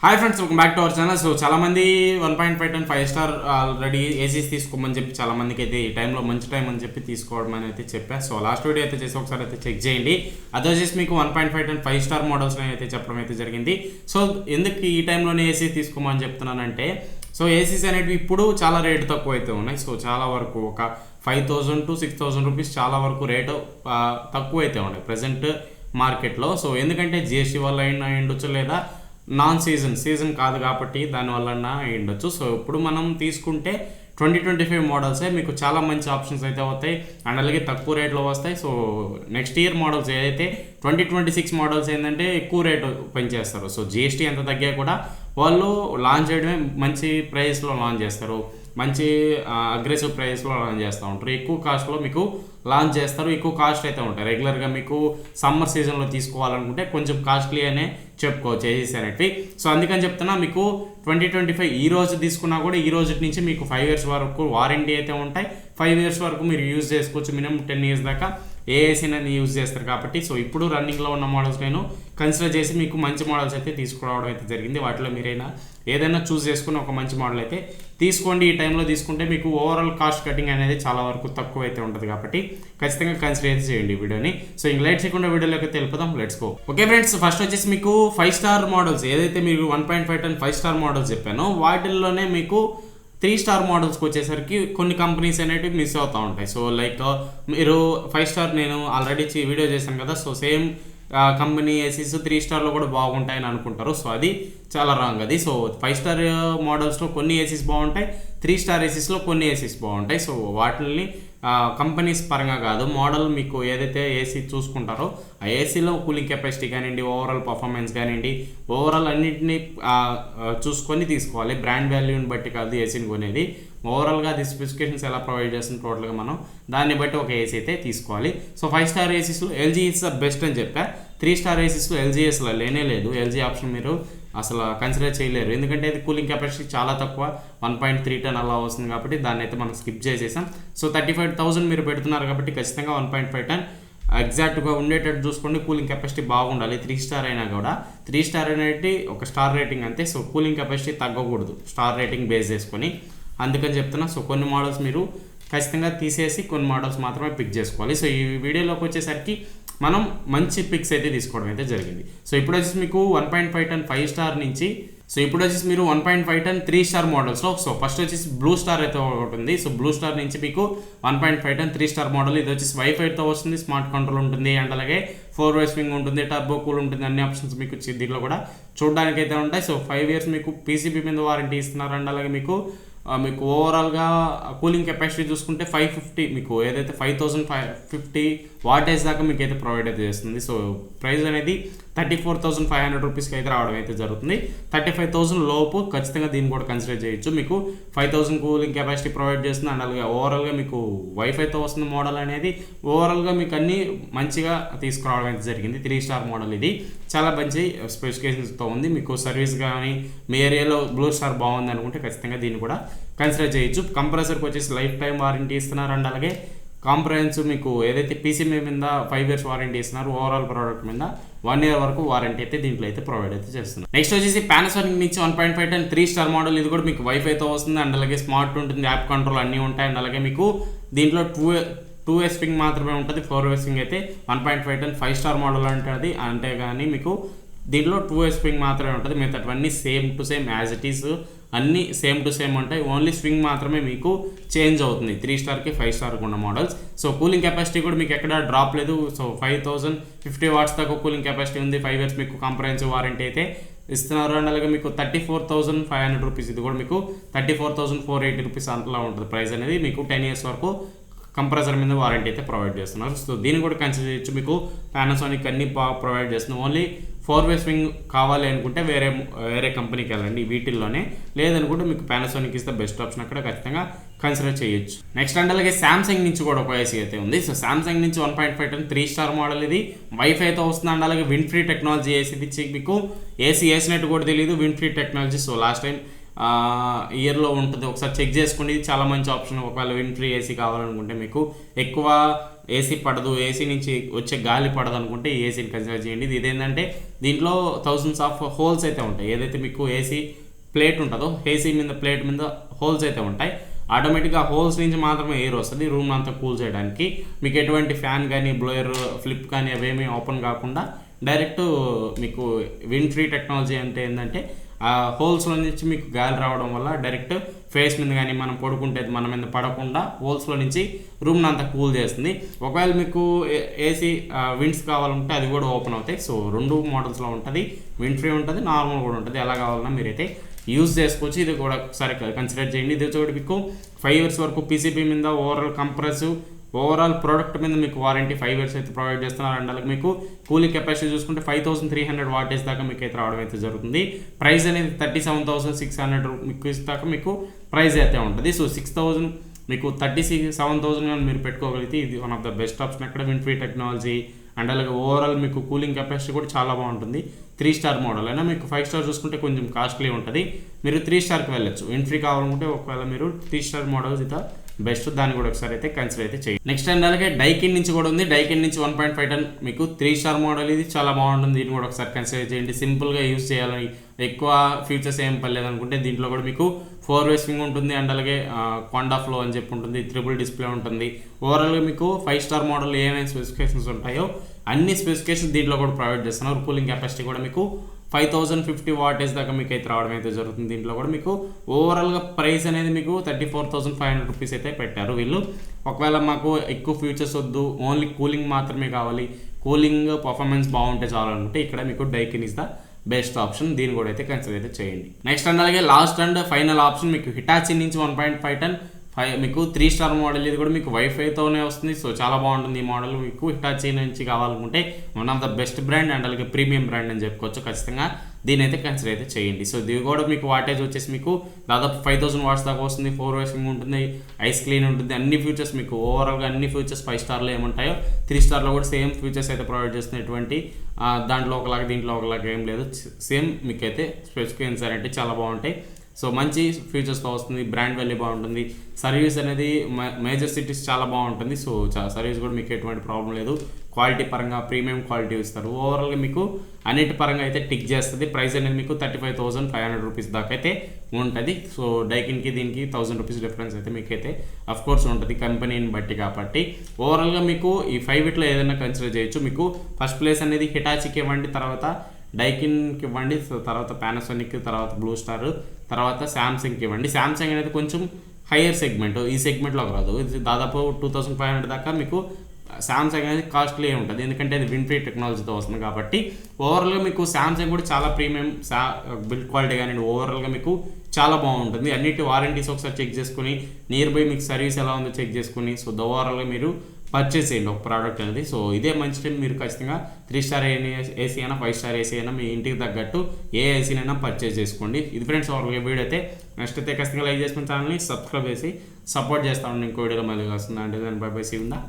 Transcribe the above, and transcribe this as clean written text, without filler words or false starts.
Hi friends, welcome back to our channel. So చాలా మంది 1.5 టన్ 5 star already ACs తీసుకోమని చెప్పి చాలా మందికి అయితే ఈ టైంలో మంచి టైం అని చెప్పి తీసుకోవడం అని అయితే చెప్పా. సో లాస్ట్ వీడియో అయితే చేసి ఒకసారి అయితే చెక్ చేయండి. అది వచ్చేసి మీకు 1.5 టన్ 5 స్టార్ మోడల్స్ అయితే చెప్పడం అయితే జరిగింది. సో ఎందుకు ఈ టైంలోనే ఏసీ తీసుకోమని చెప్తున్నానంటే, సో ఏసీస్ అనేవి ఇప్పుడు చాలా రేటు తక్కువ అయితే ఉన్నాయి. సో చాలా వరకు ఒక 5,000 to 6,000 రూపీస్ చాలా వరకు రేటు తక్కువ అయితే ఉన్నాయి ప్రజెంట్ మార్కెట్లో. సో ఎందుకంటే జిఎస్టీ వల్ల అయినా ఉండొచ్చు, లేదా నాన్ సీజన్ కాదు కాబట్టి దానివల్ల అయ్యిండొచ్చు. సో ఇప్పుడు మనం తీసుకుంటే 2025 మోడల్సే మీకు చాలా మంచి ఆప్షన్స్ అయితే అవుతాయి అండ్ అలాగే తక్కువ రేట్లో వస్తాయి. సో నెక్స్ట్ ఇయర్ మోడల్స్ ఏదైతే 2026 మోడల్స్ ఏంటంటే ఎక్కువ రేటు పెంచేస్తారు. సో జిఎస్టీ ఎంత తగ్గా కూడా వాళ్ళు లాంచ్ చేయడమే మంచి ప్రైస్లో లాంచ్ చేస్తారు, మంచి అగ్రెసివ్ ప్రైస్లో లాంచ్ చేస్తూ ఉంటారు. ఎక్కువ కాస్ట్లో మీకు లాంచ్ చేస్తారు, ఎక్కువ కాస్ట్ అయితే ఉంటాయి. రెగ్యులర్గా మీకు సమ్మర్ సీజన్లో తీసుకోవాలనుకుంటే కొంచెం కాస్ట్లీ అనే చెప్పుకోవచ్చు ఏసీస్ అనేవి. సో అందుకని చెప్తున్నా, మీకు 2025 ఈ రోజు తీసుకున్నా కూడా ఈ రోజు నుంచి మీకు 5 years వరకు వారంటీ అయితే ఉంటాయి. 5 years వరకు మీరు యూజ్ చేసుకోవచ్చు, మినిమం 10 years దాకా ఏ ఏసీని యూజ్ చేస్తారు కాబట్టి. సో ఇప్పుడు రన్నింగ్లో ఉన్న మోడల్స్ నేను కన్సిడర్ చేసి మీకు మంచి మోడల్స్ అయితే తీసుకురావడం అయితే జరిగింది. వాటిలో మీరైనా ఏదైనా చూస్ చేసుకుని ఒక మంచి మోడల్ అయితే తీసుకోండి. ఈ టైంలో తీసుకుంటే మీకు ఓవరాల్ కాస్ట్ కటింగ్ అనేది చాలా వరకు తక్కువ అయితే ఉంటుంది కాబట్టి ఖచ్చితంగా కన్సిడర్ చేయండి ఈ వీడియోని. సో ఇంక లైట్ చేయకుండా వీడియోలోకి తెలుపుదాం, let's go. Okay friends, first వచ్చేసి మీకు 5 స్టార్ మోడల్స్ ఏదైతే మీరు 1.5 టన్ 5 స్టార్ మోడల్స్ చెప్పానో వాటిల్లోనే మీకు 3 స్టార్ మోడల్స్కి వచ్చేసరికి కొన్ని కంపెనీస్ అనేవి మిస్ అవుతూ ఉంటాయి. సో లైక్ మీరు 5 స్టార్ నేను ఆల్రెడీ వీడియో చేశాను కదా. సో సేమ్ కంపెనీ ఏసీస్ 3 స్టార్లో కూడా బాగుంటాయని అనుకుంటారు. సో అది చాలా రాంగ్ అది. సో 5 స్టార్ మోడల్స్లో కొన్ని ఏసీస్ బాగుంటాయి, 3 స్టార్ ఏసీస్లో కొన్ని ఏసీస్ బాగుంటాయి. సో వాటిని కంపెనీస్ పరంగా కాదు, మోడల్ మీకు ఏదైతే ఏసీ చూసుకుంటారో ఆ ఏసీలో కూలింగ్ కెపాసిటీ కానివ్వండి, ఓవరాల్ పర్ఫార్మెన్స్ కానివ్వండి, ఓవరాల్ అన్నింటినీ చూసుకొని తీసుకోవాలి. బ్రాండ్ వాల్యూని బట్టి కాదు ఏసీని కొనేది, ఓవరాల్గా అది స్పెసిఫికేషన్స్ ఎలా ప్రొవైడ్ చేస్తుంది టోటల్గా మనం దాన్ని బట్టి ఒక ఏసీ అయితే తీసుకోవాలి. సో 5 స్టార్ ఏసీస్లో ఎల్జీ ఇస్ ద బెస్ట్ అని చెప్పా. 3 స్టార్ ఏసీస్లో ఎల్జీ అసలు లేనే లేదు. ఎల్జీ ఆప్షన్ మీరు అసలు కన్సిడర్ చేయలేరు, ఎందుకంటే అది కూలింగ్ కెపాసిటీ చాలా తక్కువ, 1.3 టన్ అలా వస్తుంది కాబట్టి దాన్ని అయితే మనం స్కిప్ చేసేసాం. సో 35,000 మీరు పెడుతున్నారు కాబట్టి ఖచ్చితంగా 1.5 టన్ ఎగ్జాక్ట్గా ఉండేటట్టు చూసుకోండి. కూలింగ్ కెపాసిటీ బాగుండాలి. 3 స్టార్ అయినా కూడా 3 స్టార్ అనేది ఒక స్టార్ రేటింగ్ అంతే. సో కూలింగ్ కెపాసిటీ తగ్గకూడదు స్టార్ రేటింగ్ బేస్ చేసుకొని, అందుకని చెప్తున్నా. సో కొన్ని మోడల్స్ మీరు ఖచ్చితంగా తీసేసి కొన్ని మోడల్స్ మాత్రమే పిక్ చేసుకోవాలి. సో ఈ వీడియోలోకి వచ్చేసరికి మనం మంచి పిక్స్ అయితే తీసుకోవడం అయితే జరిగింది. సో ఇప్పుడు వచ్చేసి మీకు 1.5 టన్ 5 స్టార్ నుంచి, సో ఇప్పుడు వచ్చేసి మీరు 1.5 టన్ 3 స్టార్ మోడల్స్లో, సో ఫస్ట్ వచ్చేసి బ్లూ స్టార్ అయితే ఒకటి ఉంది. సో బ్లూ స్టార్ నుంచి మీకు 1.5 టన్ 3 స్టార్ మోడల్. ఇది వచ్చేసి వైఫైతో వస్తుంది, స్మార్ట్ కంట్రోల్ ఉంటుంది అండ్ అలాగే 4-way స్వింగ్ ఉంటుంది, టర్బో కూల్ ఉంటుంది, అన్ని ఆప్షన్స్ మీకు దీంట్లో కూడా చూడడానికి అయితే ఉంటాయి. సో 5 years మీకు పీసీబీ మీద వారంటీ ఇస్తున్నారు అండ్ అలాగే మీకు ఓవరాల్గా కూలింగ్ కెపాసిటీ చూసుకుంటే 550, మీకు ఏదైతే 5,550 వాటేజ్ దాకా మీకు అయితే ప్రొవైడ్ అయితే చేస్తుంది. సో ప్రైస్ అనేది 34,500 రూపీస్కి అయితే రావడం అయితే జరుగుతుంది. 35,000 లోపు ఖచ్చితంగా దీన్ని కూడా కన్సిడర్ చేయొచ్చు. మీకు 5,000 కూలింగ్ కెపాసిటీ ప్రొవైడ్ చేస్తుంది అండ్ అలాగే ఓవరాల్గా మీకు వైఫైతో వస్తుంది మోడల్ అనేది. ఓవరాల్గా మీకు అన్నీ మంచిగా తీసుకురావడం అయితే జరిగింది. 3 స్టార్ మోడల్ ఇది చాలా మంచి స్పెసిఫికేషన్స్తో ఉంది. మీకు సర్వీస్ కానీ మీ ఏరియాలో బ్లూ స్టార్ బాగుంది అనుకుంటే ఖచ్చితంగా దీన్ని కూడా కన్సిడర్ చేయొచ్చు. కంప్రెసర్కి వచ్చేసి లైఫ్ టైం వారంటీ ఇస్తున్నారు అండ్ అలాగే కాంప్రహెన్సివ్ మీకు ఏదైతే పీసీబీ మీద 5 years వారంటీ ఇస్తున్నారు, ఓవరాల్ ప్రోడక్ట్ మీద 1 year వరకు వారంటీ అయితే దీంట్లో అయితే ప్రొవైడ్ అయితే చేస్తున్నారు. నెక్స్ట్ వచ్చేసి పానాసోనిక్ నుంచి 1.5 టన్ 3 స్టార్ మోడల్. ఇది కూడా మీకు వైఫైతో వస్తుంది అండ్ అలాగే స్మార్ట్ ఉంటుంది, యాప్ కంట్రోల్ అన్నీ ఉంటాయి అండ్ అలాగే మీకు దీంట్లో 2-way స్వింగ్ మాత్రమే ఉంటుంది. 4-way స్వింగ్ అయితే 1.5 టన్ 5 స్టార్ మోడల్ ఉంటుంది. అంటే కానీ మీకు దీంట్లో 2-way స్వింగ్ మాత్రమే ఉంటుంది, మిగతావన్నీ same to same as it is అన్నీ సేమ్ టు సేమ్ ఉంటాయి. ఓన్లీ స్వింగ్ మాత్రమే మీకు చేంజ్ అవుతుంది 3 స్టార్కి 5 స్టార్కి ఉన్న మోడల్స్. సో కూలింగ్ కెపాసిటీ కూడా మీకు ఎక్కడ డ్రాప్ లేదు. సో 5,050 వాట్స్ దాకా కూలింగ్ కెపాసిటీ ఉంది. 5 years మీకు కాంప్రహెన్సివ్ వారంటీ అయితే ఇస్తున్నారు అండ్ అలాగే మీకు 34,500 రూపీస్. ఇది కూడా మీకు 34,480 రూపీస్ అంతలా ఉంటుంది ప్రైస్ అనేది. మీకు 10 years వరకు కంప్రెసర్ మీద వారంటీ అయితే ప్రొవైడ్ చేస్తున్నారు. సో దీన్ని కూడా కన్సిడర్ చేయొచ్చు. మీకు పానాసోనిక్ అన్ని బాగా ప్రొవైడ్ చేస్తుంది. ఓన్లీ 4-way స్వింగ్ కావాలి అనుకుంటే వేరే కంపెనీకి వెళ్ళండి వీటిల్లోనే, లేదనుకుంటే మీకు Panasonic is the best option, అక్కడ ఖచ్చితంగా కన్సిడర్ చేయొచ్చు. నెక్స్ట్ అండ్ అలాగే సామ్సంగ్ నుంచి కూడా ఒక ఏసీ అయితే ఉంది. సో సామ్సంగ్ నుంచి 1.5 టన్ 3 స్టార్ మోడల్. ఇది వైఫైతో వస్తుంది అండ్ అలాగే విండ్ ఫ్రీ టెక్నాలజీ ఏసీ ఇచ్చి మీకు ఏసీ వేసినట్టు కూడా తెలియదు, wind free technology. So last time ఇయర్లో ఉంటుంది. ఒకసారి చెక్ చేసుకోండి. ఇది చాలా మంచి ఆప్షన్. ఒకవేళ విండ్ ఫ్రీ ఏసీ కావాలనుకుంటే, మీకు ఎక్కువ ఏసీ పడదు, ఏసీ నుంచి వచ్చే గాలి పడదు అనుకుంటే ఈ ఏసీని కన్సిడర్ చేయండి. ఇది ఏంటంటే దీంట్లో థౌజండ్స్ ఆఫ్ హోల్స్ అయితే ఉంటాయి. ఏదైతే మీకు ఏసీ ప్లేట్ ఉంటుందో ఏసీ మీద ప్లేట్ మీద హోల్స్ అయితే ఉంటాయి. ఆటోమేటిక్గా హోల్స్ నుంచి మాత్రమే ఎయిర్ వస్తుంది రూమ్ అంతా కూల్ చేయడానికి. మీకు ఎటువంటి ఫ్యాన్ కానీ బ్లోయర్ ఫ్లిప్ కానీ అవేమీ ఓపెన్ కాకుండా డైరెక్ట్ మీకు విండ్ ఫ్రీ టెక్నాలజీ అంటే ఏంటంటే ఆ హోల్స్లో నుంచి మీకు గాలి రావడం వల్ల డైరెక్ట్ ఫేస్ మీద కానీ మనం పడుకుంటే మన మీద పడకుండా హోల్స్లో నుంచి రూమ్ని అంతా కూల్ చేస్తుంది. ఒకవేళ మీకు ఏసీ విండ్స్ కావాలంటే అది కూడా ఓపెన్ అవుతాయి. సో 2 మోడల్స్లో ఉంటుంది. విండ్ ఫ్రీ ఉంటుంది, నార్మల్ కూడా ఉంటుంది. ఎలా కావాలన్నా మీరైతే యూజ్ చేసుకోవచ్చు. ఇది కూడా ఒకసారి కన్సిడర్ చేయండి. ఇది వచ్చి మీకు 5 years వరకు పీసీబీ మీద ఓవరాల్ ప్రోడక్ట్ మీద మీకు వారంటీ 5 years అయితే ప్రొవైడ్ చేస్తున్నారు. అండ్ అలాగే మీకు కూలింగ్ కెపాసిటీ చూసుకుంటే 5300 wattage దాకా మీకు అయితే రావడం అయితే జరుగుతుంది. ప్రైస్ అనేది 37,600 మీకు దాకా మీకు ప్రైస్ అయితే ఉంటుంది. సో 6,000 మీకు 37,000 మీరు పెట్టుకోగలిగితే ఇది one of the best option అక్కడ విండ్ ఫ్రీ టెక్నాలజీ. అండ్ అలాగే ఓవరాల్ మీకు కూలింగ్ కెపాసిటీ కూడా చాలా బాగుంటుంది. 3 star మోడల్ అయినా మీకు 5 star చూసుకుంటే కొంచెం కాస్ట్లీ ఉంటుంది. మీరు 3 starకి వెళ్ళొచ్చు. విండ్ ఫ్రీ కావాలనుకుంటే ఒకవేళ మీరు 3 star మోడల్ ఇది బెస్ట్. దాన్ని కూడా ఒకసారి అయితే కన్సిడర్ అయితే చేయండి. నెక్స్ట్ అండ్ అలాగే డైకిన్ నుంచి కూడా ఉంది. డైకిన్ నుంచి 1.5 ton మీకు 3 star మోడల్. ఇది చాలా బాగుంటుంది. దీన్ని కూడా ఒకసారి కన్సిడర్ చేయండి. సింపుల్గా యూజ్ చేయాలని ఎక్కువ ఫీచర్స్ ఏం పర్లేదు అనుకుంటే దీంట్లో కూడా మీకు 4-way స్వింగ్ ఉంటుంది. అండ్ అలాగే కొండా ఫ్లో అని చెప్పి ఉంటుంది. 3 డిస్ప్లే ఉంటుంది. ఓవరాల్గా మీకు 5 star మోడల్ ఏమేమి స్పెసిఫికేషన్స్ ఉంటాయో అన్ని స్పెసిఫికేషన్స్ దీంట్లో కూడా ప్రొవైడ్ చేస్తున్నారు. కూలింగ్ కెపాసిటీ కూడా మీకు 5050 wattage దాకా మీకు అయితే రావడం అయితే జరుగుతుంది. దీంట్లో కూడా మీకు ఓవరాల్గా ప్రైస్ అనేది మీకు 34,500 rupees అయితే పెట్టారు వీళ్ళు. ఒకవేళ మాకు ఎక్కువ ఫీచర్స్ వద్దు, ఓన్లీ కూలింగ్ మాత్రమే కావాలి, కూలింగ్ పర్ఫార్మెన్స్ బాగుంటే చాలనుకుంటే ఇక్కడ మీకు Daikin is the best option. దీన్ని కూడా అయితే కన్సిడర్ అయితే చేయండి. నెక్స్ట్ అండ్ అలాగే లాస్ట్ అండ్ ఫైనల్ ఆప్షన్ మీకు హిటాచి నుంచి 1.5 ton మీకు 3 star మోడల్. ఇది కూడా మీకు వైఫైతోనే వస్తుంది. సో చాలా బాగుంటుంది ఈ మోడల్. మీకు హిటాచి నుంచి కావాలనుకుంటే one of the best brand and అలాగే ప్రీమియం బ్రాండ్ అని చెప్పుకోవచ్చు. ఖచ్చితంగా దీని అయితే కన్సిడర్ అయితే చేయండి. సో ఇది కూడా మీకు వాటేజ్ వచ్చేసి మీకు దాదాపు 5000 watts దాకా వస్తుంది. 4-way స్వింగ్ ఉంటుంది, ఐస్ క్లీన్ ఉంటుంది. అన్ని ఫీచర్స్ మీకు ఓవరాల్గా అన్ని ఫీచర్స్ 5 starలో ఏముంటాయో 3 starలో కూడా సేమ్ ఫీచర్స్ అయితే ప్రొవైడ్ చేస్తుంది. ఎటువంటి దాంట్లో ఒకలాగా దీంట్లో ఒకలాగా ఏం లేదు. సేమ్ మీకు అయితే స్పెసిఫికేషన్స్ అంటే చాలా బాగుంటాయి. సో మంచి ఫీచర్స్తో వస్తుంది. బ్రాండ్ వాల్యూ బాగుంటుంది. సర్వీస్ అనేది మేజర్ సిటీస్ చాలా బాగుంటుంది. సో సర్వీస్ కూడా మీకు ఎటువంటి ప్రాబ్లం లేదు. క్వాలిటీ పరంగా ప్రీమియం క్వాలిటీ ఇస్తారు. ఓవరాల్గా మీకు అన్నిటి పరంగా అయితే టిక్ చేస్తుంది. ప్రైస్ అనేది మీకు 35,500 rupees దాకా అయితే ఉంటుంది. సో డైకిన్కి దీనికి 1000 rupees డిఫరెన్స్ అయితే మీకు అయితే అఫ్ కోర్స్ ఉంటుంది కంపెనీని బట్టి. కాబట్టి ఓవరాల్గా మీకు ఈ 5 ఏదైనా కన్సిడర్ చేయొచ్చు. మీకు ఫస్ట్ ప్లేస్ అనేది హిటాచికి ఇవ్వండి, తర్వాత డైకిన్కి ఇవ్వండి, తర్వాత పానాసోనిక్, తర్వాత బ్లూ స్టార్, తర్వాత శాంసంగ్కి ఇవ్వండి. శాంసంగ్ అనేది కొంచెం హయ్యర్ సెగ్మెంట్, ఈ సెగ్మెంట్లోకి రాదు. ఇది దాదాపు 2500 దాకా మీకు శాంసంగ్ అనేది కాస్ట్లీ ఉంటుంది. ఎందుకంటే అది విండ్ ఫ్రీ టెక్నాలజీతో వస్తుంది కాబట్టి. ఓవరాల్గా మీకు శాంసంగ్ కూడా చాలా ప్రీమియం బిల్డ్ క్వాలిటీ కానీ ఓవరాల్గా మీకు చాలా బాగుంటుంది. అన్నిటి వారంటీస్ ఒకసారి చెక్ చేసుకుని నియర్ బై మీకు సర్వీస్ ఎలా ఉందో చెక్ చేసుకుని సో ఓవరాల్గా మీరు పర్చేస్ చేయండి ఒక ప్రోడక్ట్ అనేది. సో ఇదే మంచి టైం. మీరు ఖచ్చితంగా 3 star ఏసీ అయినా 5 star ఏసీ అయినా మీ ఇంటికి తగ్గట్టు ఏ ఏసీనైనా పర్చేస్ చేసుకోండి. ఇది ఫ్రెండ్స్ ఓవరాల్గా వీడియో అయితే. నెక్స్ట్ అయితే ఖచ్చితంగా లైక్ చేసుకుని ఛానల్ని సబ్స్క్రైబ్ చేసి సపోర్ట్ చేస్తా ఉండండి. ఇంకో వీడియోలో మళ్ళీ వస్తుంది. అంటే దాని బై బై, సీ ఉందా.